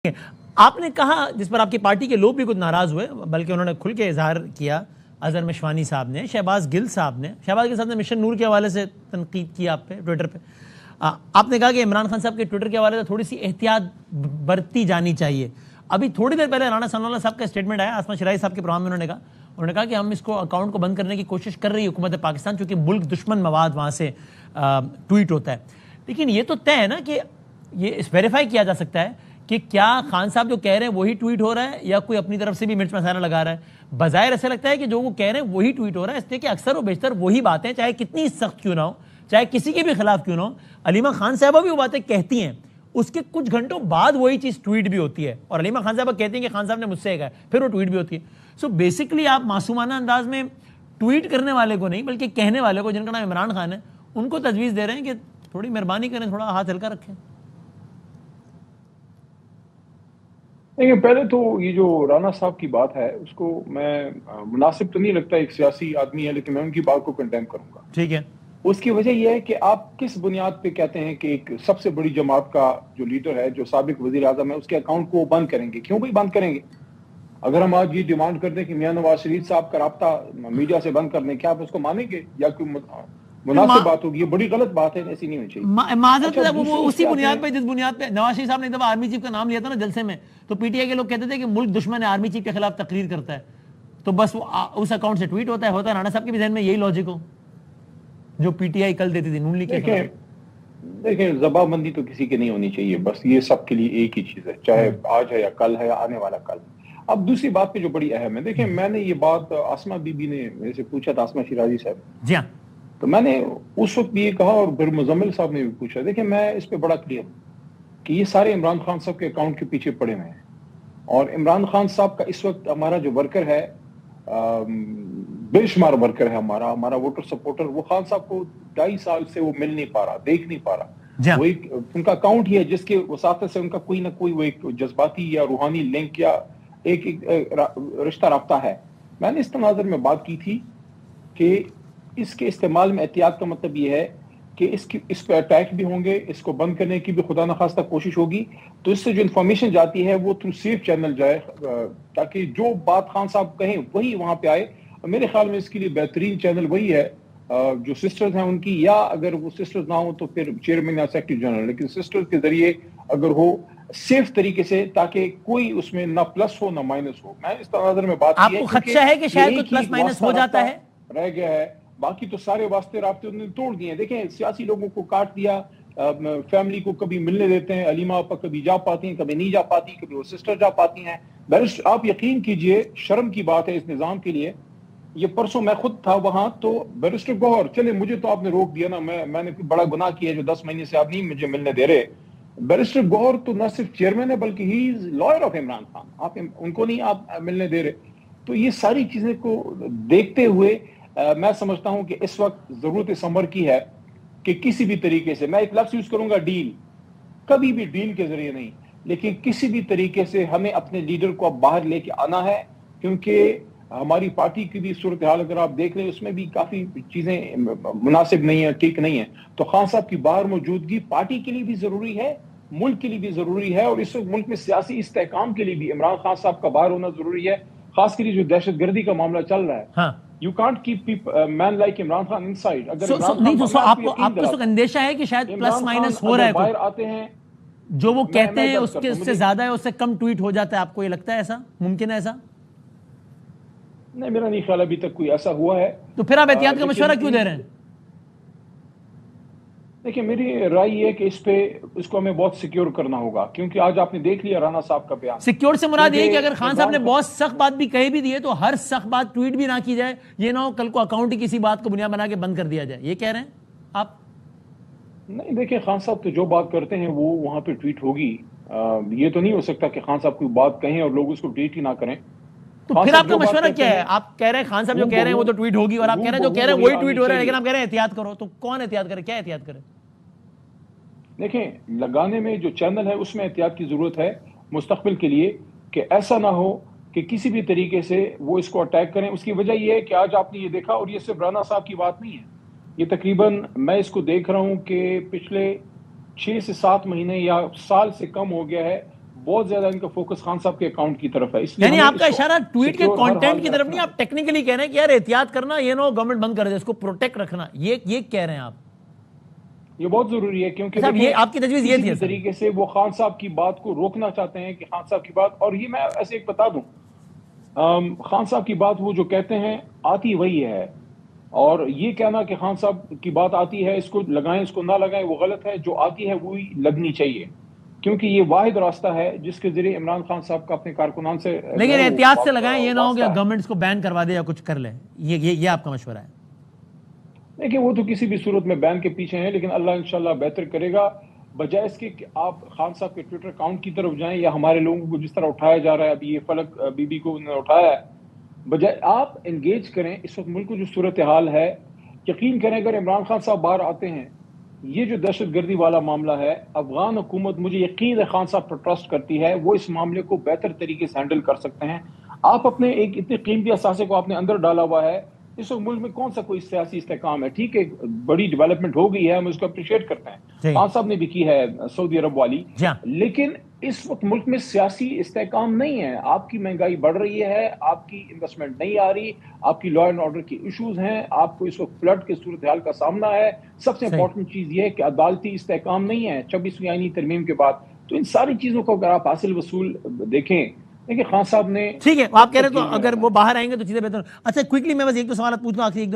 آپ نے کہا جس پر آپ کی پارٹی کے لوگ بھی کچھ ناراض ہوئے، بلکہ انہوں نے کھل کے اظہار کیا، اظہر مشوانی صاحب نے، شہباز گل صاحب نے مشن نور کے حوالے سے تنقید کی آپ پہ ٹویٹر پہ. آپ نے کہا کہ عمران خان صاحب کے ٹویٹر کے حوالے سے تھوڑی سی احتیاط برتی جانی چاہیے. ابھی تھوڑی دیر پہلے رانا ثناء اللہ صاحب کا اسٹیٹمنٹ آیا آسما شرائی صاحب کے پروگرام میں. انہوں نے کہا کہ ہم اس کو اکاؤنٹ کو بند کرنے کی کوشش کر رہی ہے حکومت پاکستان، چونکہ ملک دشمن مواد وہاں سے ٹویٹ ہوتا ہے. لیکن یہ تو طے ہے نا کہ یہ ویریفائی کیا جا سکتا ہے کہ کیا خان صاحب جو کہہ رہے ہیں وہی ٹویٹ ہو رہا ہے یا کوئی اپنی طرف سے بھی مرچ مسالہ لگا رہا ہے. بظاہر ایسا لگتا ہے کہ جو وہ کہہ رہے ہیں وہی ٹویٹ ہو رہا ہے، اس لیے کہ اکثر و بیشتر وہی باتیں چاہے کتنی سخت کیوں نہ ہو، چاہے کسی کے بھی خلاف کیوں نہ ہو، علیمہ خان صاحبہ بھی وہ باتیں کہتی ہیں، اس کے کچھ گھنٹوں بعد وہی چیز ٹویٹ بھی ہوتی ہے، اور علیمہ خان صاحبہ کہتی ہیں کہ خان صاحب نے مجھ سے کہا، پھر وہ ٹویٹ بھی ہوتی ہے. سو بیسکلی آپ معصومانہ انداز میں ٹویٹ کرنے والے کو نہیں بلکہ کہنے والے کو، جن کا نام عمران خان ہے، ان کو تجویز دے رہے ہیں کہ تھوڑی مہربانی کریں، تھوڑا ہاتھ ہلکا رکھیں. دیکھیں، پہلے تو یہ جو رانا صاحب کی بات ہے اس کو میں مناسب تو نہیں لگتا، ایک سیاسی آدمی ہے لیکن میں ان کی بات کو کنڈیم کروں گا. ٹھیک ہے. اس کی وجہ یہ ہے کہ آپ کس بنیاد پہ کہتے ہیں کہ ایک سب سے بڑی جماعت کا جو لیڈر ہے، جو سابق وزیر اعظم ہے، اس کے اکاؤنٹ کو وہ بند کریں گے؟ کیوں بھائی بند کریں گے؟ اگر ہم آج یہ ڈیمانڈ کرتے ہیں کہ میاں نواز شریف صاحب کا رابطہ میڈیا سے بند کرنے، کیا آپ اس کو مانیں گے یا کوئی مناسب بات ہوگی؟ یہ بڑی غلط بات ہے، ایسی نہیں ہونی چاہیے. معذرت وہ اسی بنیاد پہ جس بنیاد پہ نواز شریف صاحب نے ایک دفعہ آرمی چیف کا نام لیا تھا نا جلسے میں، تو پی ٹی آئی کے لوگ کہتے تھے کہ ملک دشمن ہے، آرمی چیف کے خلاف تقریر کرتا ہے، تو بس وہ اس اکاؤنٹ سے ٹویٹ ہوتا ہے رانا صاحب کے بھی ذہن میں یہی لاجک ہو جو پی ٹی آئی کل دیتی تھی نون لیگ کے خلاف. دیکھیں، زبان بندی تو کسی کی نہیں ہونی چاہیے، بس یہ سب کے لیے ایک ہی چیز ہے، چاہے آج ہے یا کل ہے یا آنے والا کل. اب دوسری بات پہ جو بڑی اہم ہے، دیکھیں میں نے یہ بات آسما بی بی نے میرے سے پوچھا تھا، آسما شیرازی صاحب، جی ہاں، تو میں نے اس وقت بھی یہ کہا اور پھر مزمل صاحب نے بھی پوچھا. دیکھیں میں اس پہ بڑا کلیئر ہوں کہ یہ سارے عمران خان صاحب کے اکاؤنٹ کے پیچھے پڑے ہوئے ہیں، اور عمران خان صاحب کا اس وقت ہمارا جو ورکر ہے، بے شمار ورکر ہے ہمارا ووٹر سپورٹر، وہ خان صاحب کو 2.5 سال سے وہ مل نہیں پا رہا، دیکھ نہیں پا رہا. وہ ایک ان کا اکاؤنٹ ہی ہے جس کے وساطت سے ان کا کوئی نہ کوئی وہ ایک جذباتی یا روحانی لنک یا ایک رشتہ رابطہ ہے. میں نے اس تناظر میں بات کی تھی کہ اس کے استعمال میں احتیاط کا مطلب یہ ہے کہ اس پہ اٹیک بھی ہوں گے، اس کو بند کرنے کی بھی خدا نخواستہ کوشش ہوگی، تو اس سے جو انفارمیشن جاتی ہے وہ تھرو سیف چینل جائے، تاکہ جو بات خان صاحب کہیں وہی وہاں پہ آئے. میرے خیال میں اس کے لیے بہترین چینل وہی ہے جو سسٹرز ہیں ان کی، یا اگر وہ سسٹرز نہ ہوں تو پھر چیئرمین یا سیکرٹری جنرل، لیکن سسٹرز کے ذریعے اگر ہو سیف طریقے سے، تاکہ کوئی اس میں نہ پلس ہو نہ مائنس ہو. میں اس تناظر میں بات کی ہے، آپ کو خدشہ ہے کہ شاید کچھ پلس مائنس ہو جاتا ہے؟ رہ گیا ہے، باقی تو سارے واسطے رابطے انہوں نے توڑ دیے. دیکھیں سیاسی لوگوں کو کاٹ دیا، فیملی کو کبھی ملنے دیتے ہیں، علیمہ آپا کبھی جا پاتی ہیں، کبھی نہیں جا پاتی، کبھی وہ سسٹر جا پاتی ہیں. آپ یقین کیجئے، شرم کی بات ہے اس نظام کے لیے. یہ پرسوں میں خود تھا وہاں، تو بیرسٹر گوہر، چلے مجھے تو آپ نے روک دیا نا، میں نے بڑا گناہ کیا جو 10 مہینے سے آپ نہیں مجھے ملنے دے رہے. بیرسٹر گوہر تو نہ صرف چیئرمین ہے بلکہ ہی از لائر آف عمران خان، آپ ان کو نہیں آپ ملنے دے رہے. تو یہ ساری چیزیں کو دیکھتے ہوئے میں سمجھتا ہوں کہ اس وقت ضرورت اس امر کی ہے کہ کسی بھی طریقے سے، میں ایک لفظ یوز کروں گا، ڈیل، کبھی بھی ڈیل کے ذریعے نہیں، لیکن کسی بھی طریقے سے ہمیں اپنے لیڈر کو اب باہر لے کے آنا ہے. کیونکہ ہماری پارٹی کی بھی صورتحال اگر آپ دیکھ لیں، اس میں بھی کافی چیزیں مناسب نہیں ہیں، ٹھیک نہیں ہیں. تو خان صاحب کی باہر موجودگی پارٹی کے لیے بھی ضروری ہے، ملک کے لیے بھی ضروری ہے، اور اس وقت ملک میں سیاسی استحکام کے لیے بھی عمران خان صاحب کا باہر ہونا ضروری ہے. خاص کر جو دہشت گردی کا معاملہ چل رہا ہے، You can't keep man like Imran Khan inside. اگر آپ کو اس وقت اندیشہ ہے کہ شاید پلس مائنس ہو رہا ہے، باہر آتے ہیں جو وہ کہتے ہیں اس سے زیادہ ہے، اس سے کم ٹویٹ ہو جاتا ہے، آپ کو یہ لگتا ہے ایسا ممکن ہے؟ ایسا نہیں، میرا نہیں خیال ابھی تک کوئی ایسا ہوا ہے. تو پھر آپ احتیاط کا مشورہ کیوں دے رہے ہیں؟ دیکھیں میری رائے یہ ہے کہ اس کو ہمیں بہت سیکیور کرنا ہوگا، کیونکہ آج آپ نے دیکھ لیا رانا صاحب کا بیان. سیکیور سے مراد یہ کہ اگر خان صاحب نے بہت سخت بات بھی کہی بھی دی ہے تو ہر سخت بات ٹویٹ بھی نہ کی جائے، یہ نہ ہو کل کو اکاؤنٹ ہی کسی بات کو بنیاد بنا کے بند کر دیا جائے، یہ کہہ رہے ہیں آپ؟ نہیں، دیکھیں خان صاحب تو جو بات کرتے ہیں وہ وہاں پہ ٹویٹ ہوگی. یہ تو نہیں ہو سکتا کہ خان صاحب کوئی بات کہیں اور لوگ اس کو ٹویٹ ہی نہ کریں. تو پھر آپ کا مشورہ کیا ہے؟ آپ کہہ رہے ہیں خان صاحب جو کہہ رہے ہیں وہ تو ٹویٹ ہوگی، اور آپ کہہ رہے ہیں جو کہہ رہے ہیں وہی ٹویٹ ہو رہا ہے، لیکن آپ کہہ رہے ہیں احتیاط کرو. تو کون احتیاط کرے؟ کیا احتیاط کرے؟ دیکھیں لگانے میں جو چینل ہے اس میں احتیاط کی ضرورت ہے مستقبل کے لیے، کہ ایسا نہ ہو کہ کسی بھی طریقے سے وہ اس کو اٹیک کریں. اس کی وجہ یہ ہے کہ آج آپ نے یہ دیکھا، اور یہ صرف رانا صاحب کی بات نہیں ہے، یہ تقریباً میں اس کو دیکھ رہا ہوں کہ پچھلے 6 سے 7 مہینے یا سال سے کم ہو گیا ہے، بہت زیادہ ان کا فوکس خان صاحب کے اکاؤنٹ کی طرف ہے. اس لیے یعنی ہمیں آپ کا اس کو اشارہ ٹویٹ کے secure ہر حال کانٹینٹ کی میں طرف نہیں، رکھنا آپ ٹیکنیکلی کہہ رہے ہیں کہ یار احتیاط کرنا، یہ نو گورنمنٹ بند کر دے، اس کو پروٹیکٹ رکھنا، یہ کہہ رہے ہیں آپ. یہ بہت ضروری ہے کیونکہ صاحب یہ آپ کی تجویز یہ کسی تھی بھی طریقے سے وہ خان صاحب کی بات کو روکنا چاہتے ہیں کہ خان صاحب کی بات، اور یہ میں ایسے ایک بتا دوں، خان صاحب کی بات وہ جو کہتے ہیں آتی وہی ہے، اور یہ کہنا کہ خان صاحب کی بات آتی ہے اس کو لگائیں اس کو نہ لگائیں وہ غلط ہے. جو آتی ہے وہی لگنی چاہیے، کیونکہ یہ واحد راستہ ہے جس کے ذریعے عمران خان صاحب کا اپنے کارکنان سے لیکن احتیاط سے لگائیں، یہ نہ ہو کہ گورنمنٹ اس کو بین کروا دے یا کچھ کر لے. یہ آپ کا مشورہ ہے؟ دیکھیں وہ تو کسی بھی صورت میں بین کے پیچھے ہیں، لیکن اللہ انشاءاللہ بہتر کرے گا. بجائے اس کے کہ آپ خان صاحب کے ٹویٹر اکاؤنٹ کی طرف جائیں یا ہمارے لوگوں کو جس طرح اٹھایا جا رہا ہے، ابھی یہ فلک بی بی کو انہوں نے اٹھایا ہے، بجائے آپ انگیج کریں. اس وقت ملک کو جو صورتحال ہے، یقین کریں اگر عمران خان صاحب باہر آتے ہیں، یہ جو دہشت گردی والا معاملہ ہے، افغان حکومت مجھے یقین ہے خان صاحب پر ٹرسٹ کرتی ہے، وہ اس معاملے کو بہتر طریقے سے ہینڈل کر سکتے ہیں. آپ اپنے ایک اتنے قیمتی اثاثے کو آپ نے اندر ڈالا ہوا ہے. اس وقت ملک میں کون سا کوئی سیاسی استحکام ہے؟ ٹھیک ہے بڑی ڈیولپمنٹ ہو گئی ہے، ہم اس کو اپریشیٹ کرتے ہیں، خان صاحب نے بھی کی ہے سعودی عرب والی، لیکن اس وقت ملک میں سیاسی استحکام نہیں ہے. آپ کی مہنگائی بڑھ رہی ہے، آپ کی انویسٹمنٹ نہیں آ رہی، آپ کی لا اینڈ آرڈر کی ایشوز ہیں، آپ کو اس وقت فلڈ کے صورتحال کا سامنا ہے. سب سے امپورٹنٹ چیز یہ ہے کہ عدالتی استحکام نہیں ہے 26ویں آئینی ترمیم کے بعد. تو ان ساری چیزوں کو اگر آپ حاصل وصول دیکھیں خان صاحب نے، ٹھیک ہے آپ کہہ رہے تو اگر وہ باہر آئیں گے تو چیزیں بہتر. اچھا کوئکلی میں بس ایک دو سوالات پوچھنا آخری.